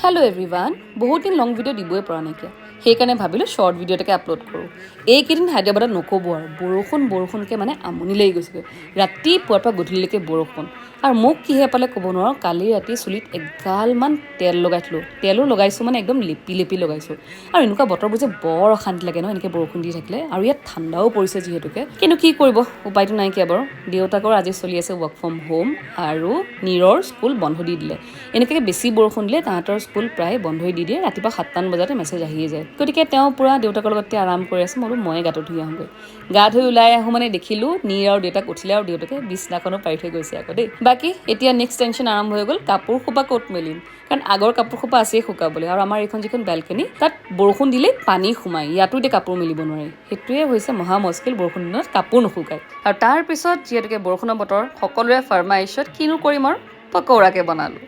Hello' everyone, বহুত দিন long video' দিবই পৰা নাইকিয়া, সেইকাৰণে ভাবিলোঁ শ্বৰ্ট ভিডিঅ' এটাকে আপলোড কৰোঁ। এইকেইদিন হায়দৰাবাদত নক'ব আৰু বৰষুণকৈ মানে আমনি লাগি গৈছেগৈ। ৰাতিপুৱাৰ পৰা গধূলিলৈকে বৰষুণ, আৰু মোক কিহে পালে ক'ব নোৱাৰোঁ। কালি ৰাতি চুলিত এগালমান তেল লগাই থলোঁ। তেলো লগাইছোঁ মানে একদম লেপি লগাইছোঁ। আৰু এনেকুৱা বতৰবোৰ যে বৰ অশান্তি লাগে ন এনেকৈ বৰষুণ দি থাকিলে, আৰু ইয়াত ঠাণ্ডাও পৰিছে যিহেতুকে। কিন্তু কি কৰিব, উপায়টো নাইকিয়া বাৰু। দেউতাকৰ আজি চলি আছে ৱৰ্ক ফ্ৰম হোম, আৰু নীৰৰ স্কুল বন্ধ দি দিলে। এনেকৈ বেছি বৰষুণ দিলে তাহাঁতৰ স্কুল প্ৰায় বন্ধই দি দিয়ে। ৰাতিপুৱা 7মান বজাতে মেছেজ আহিয়ে যায়। গতিকে তেওঁ পূৰা দেউতাকৰ লগতে আৰাম কৰি আছে। মই গাটো ধুই আহোঁগৈ। গা ধুই ওলাই আহোঁ মানে দেখিলোঁ নীৰ আৰু দেউতাক উঠিলে, আৰু দেউতাকে বিছনাখনো পাৰি থৈ গৈছে আকৌ দেই। বাকী এতিয়া নেক্সট টেনশ্যন আৰম্ভ হৈ গ'ল, কাপোৰ সোপা ক'ত মেলিম। কাৰণ আগৰ কাপোৰ সোপা আছেই শুকাবলৈ, আৰু আমাৰ এইখন যিখন বেলকনি তাত বৰষুণ দিলেই পানী সোমায়। ইয়াতো এতিয়া কাপোৰ মেলিব নোৱাৰি। সেইটোৱে হৈছে মহা মুস্কিল বৰষুণ দিনত কাপোৰ নুশুকায়। আৰু তাৰপিছত যিহেতুকে বৰষুণৰ বতৰ, সকলোৰে ফৰমাইছত কিনো কৰিম আৰু পকৌৰাকে বনালোঁ।